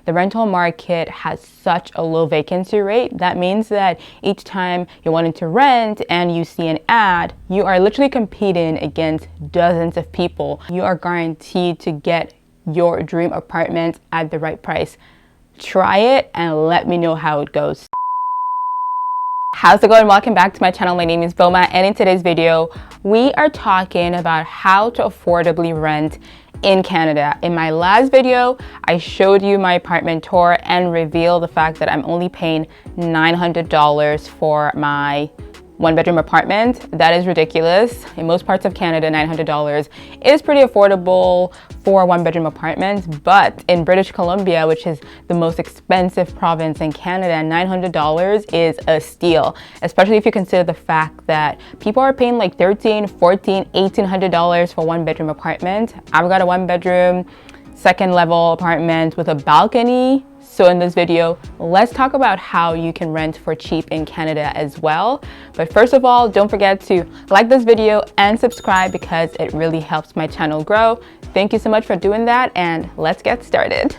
the rental market has such a low vacancy rate. That means that each time you're wanting to rent and you see an ad, you are literally competing against dozens of people. You are guaranteed to get your dream apartment at the right price. Try it and let me know how it goes. How's it going? Welcome back to my channel. My name is Vilma, and in today's video we are talking about how to affordably rent in Canada. In my last video I showed you my apartment tour and revealed the fact that I'm only paying $900 for my one-bedroom apartment. That is ridiculous. In most parts of Canada, $900 is pretty affordable for a one-bedroom apartment, but in British Columbia, which is the most expensive province in Canada, $900 is a steal, especially if you consider the fact that people are paying like $1,300, $1,400, $1,800 for one-bedroom apartment. I've got a one-bedroom, second-level apartment with a balcony. So in this video, let's talk about how you can rent for cheap in Canada as well. But first of all, don't forget to like this video and subscribe because it really helps my channel grow. Thank you so much for doing that, and let's get started.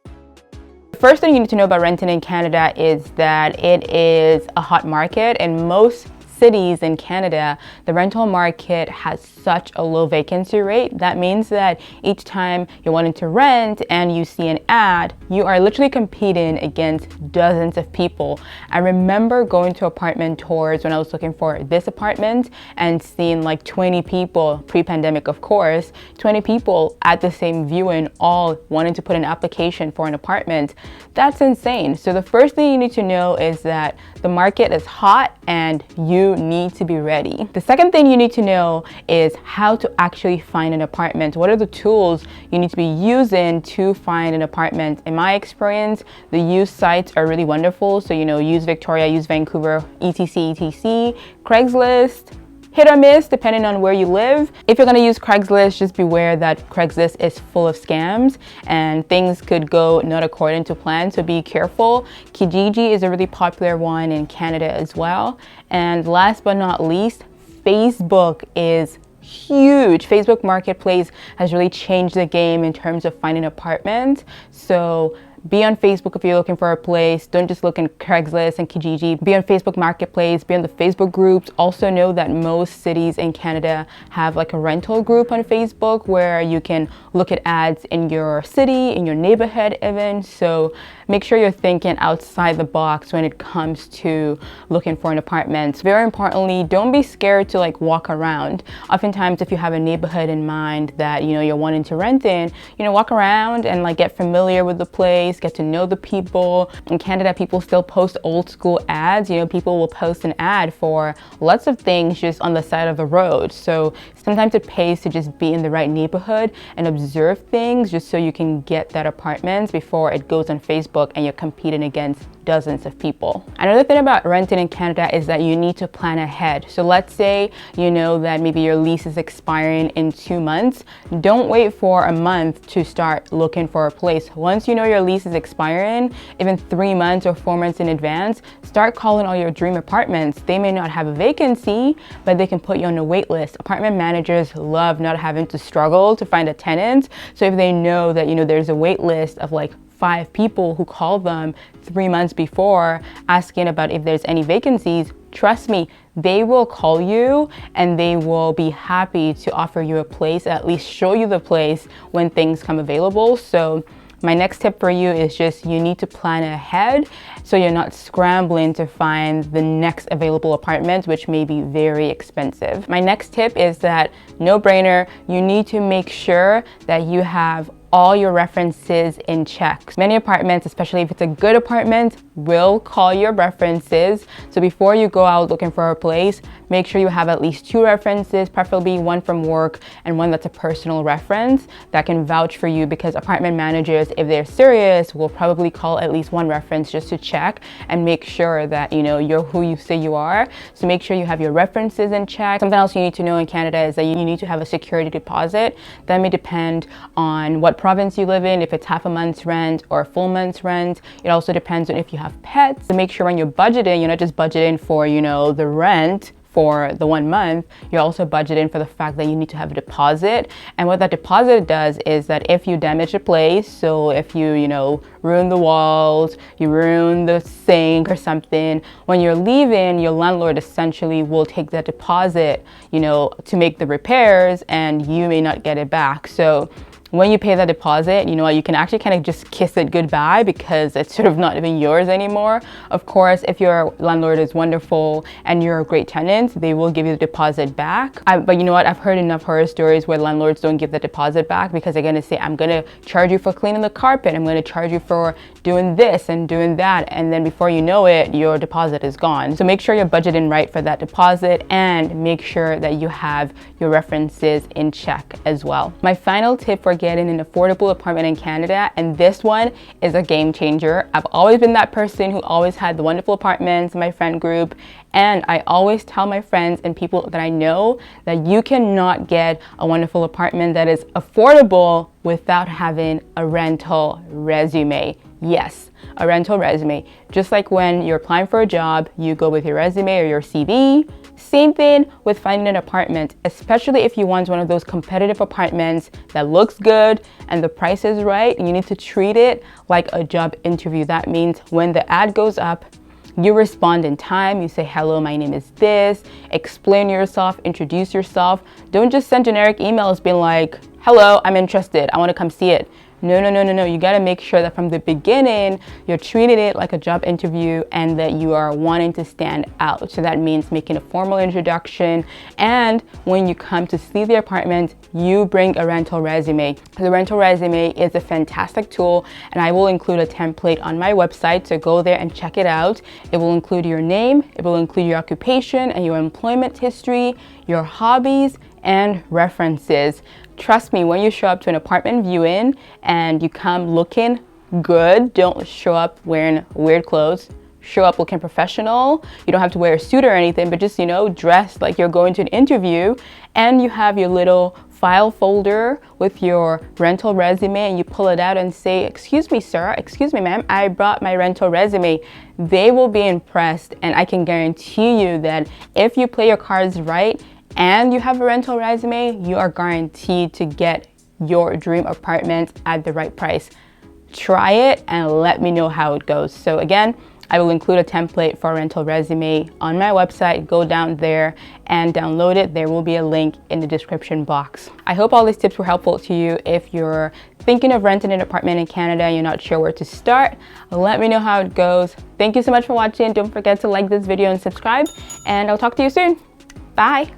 The first thing you need to know about renting in Canada is that it is a hot market. In most cities in Canada, the rental market has such a low vacancy rate. That means that each time you're wanting to rent and you see an ad, you are literally competing against dozens of people. I remember going to apartment tours when I was looking for this apartment and seeing like 20 people, pre-pandemic of course, 20 people at the same viewing, all wanting to put an application for an apartment. That's insane. So the first thing you need to know is that the market is hot and you need to be ready. The second thing you need to know is how to actually find an apartment. What are the tools you need to be using to find an apartment? In my experience, the used sites are really wonderful. So, use Victoria, use Vancouver, etc. Craigslist, hit or miss depending on where you live. If you're going to use Craigslist, just beware that Craigslist is full of scams and things could go not according to plan, so be careful. Kijiji is a really popular one in Canada as well. And last but not least, Facebook is huge. Facebook Marketplace has really changed the game in terms of finding apartments. So be on Facebook if you're looking for a place. Don't just look in Craigslist and Kijiji. Be on Facebook Marketplace, be on the Facebook groups. Also know that most cities in Canada have like a rental group on Facebook where you can look at ads in your city, in your neighborhood even. So make sure you're thinking outside the box when it comes to looking for an apartment. Very importantly, don't be scared to like walk around. Oftentimes, if you have a neighborhood in mind that you're wanting to rent in, walk around and like get familiar with the place, get to know the people. In Canada, people still post old school ads. People will post an ad for lots of things just on the side of the road. So sometimes it pays to just be in the right neighborhood and observe things just so you can get that apartment before it goes on Facebook and you're competing against dozens of people. Another thing about renting in Canada is that you need to plan ahead. So let's say you know that maybe your lease is expiring in 2 months. Don't wait for a month to start looking for a place. Once you know your lease is expiring, even 3 months or 4 months in advance, start calling all your dream apartments. They may not have a vacancy, but they can put you on a wait list. Apartment managers love not having to struggle to find a tenant. So if they know that there's a wait list of like 5 people who call them 3 months before asking about if there's any vacancies, trust me, they will call you and they will be happy to offer you a place, at least show you the place when things come available. So my next tip for you is just you need to plan ahead so you're not scrambling to find the next available apartment, which may be very expensive. My next tip is that, no brainer, you need to make sure that you have all your references in check. Many apartments, especially if it's a good apartment, will call your references. So before you go out looking for a place, make sure you have at least 2 references, preferably one from work and one that's a personal reference that can vouch for you, because apartment managers, if they're serious, will probably call at least 1 reference just to check and make sure that you're who you say you are. So make sure you have your references in check. Something else you need to know in Canada is that you need to have a security deposit. That may depend on what province you live in, if it's half a month's rent or a full month's rent. It also depends on if you have pets. So make sure when you're budgeting, you're not just budgeting for the rent for the 1 month, you're also budgeting for the fact that you need to have a deposit. And what that deposit does is that if you damage the place, so if you know, ruin the walls, you ruin the sink or something, when you're leaving, your landlord essentially will take that deposit, you know, to make the repairs, and you may not get it back. So when you pay that deposit, you know, you can actually kind of just kiss it goodbye because it's sort of not even yours anymore. Of course, if your landlord is wonderful and you're a great tenant, they will give you the deposit back. But you know what? I've heard enough horror stories where landlords don't give the deposit back because they're going to say, I'm going to charge you for cleaning the carpet. I'm going to charge you for doing this and doing that. And then before you know it, your deposit is gone. So make sure you're budgeting right for that deposit and make sure that you have your references in check as well. My final tip for getting an affordable apartment in Canada, and this one is a game changer. I've always been that person who always had the wonderful apartments in my friend group, and I always tell my friends and people that I know that you cannot get a wonderful apartment that is affordable without having a rental resume. Yes, a rental resume. Just like when you're applying for a job, you go with your resume or your CV. Same thing with finding an apartment, especially if you want one of those competitive apartments that looks good and the price is right. You need to treat it like a job interview. That means when the ad goes up, you respond in time. You say, hello, my name is this, explain yourself, introduce yourself. Don't just send generic emails being like, hello, I'm interested, I want to come see it. No. You got to make sure that from the beginning, you're treating it like a job interview and that you are wanting to stand out. So that means making a formal introduction. And when you come to see the apartment, you bring a rental resume. The rental resume is a fantastic tool, and I will include a template on my website. So go there and check it out. It will include your name, it will include your occupation and your employment history, your hobbies, and references. Trust me, when you show up to an apartment viewing and you come looking good, don't show up wearing weird clothes. Show up looking professional. You don't have to wear a suit or anything, but just, you know, dress like you're going to an interview, and you have your little file folder with your rental resume, and you pull it out and say, excuse me, sir, excuse me, ma'am, I brought my rental resume. They will be impressed, and I can guarantee you that if you play your cards right and you have a rental resume, you are guaranteed to get your dream apartment at the right price. Try it and let me know how it goes. So again, I will include a template for a rental resume on my website. Go down there and download it. There will be a link in the description box. I hope all these tips were helpful to you. If you're thinking of renting an apartment in Canada and you're not sure where to start, let me know how it goes. Thank you so much for watching. Don't forget to like this video and subscribe, and I'll talk to you soon. Bye.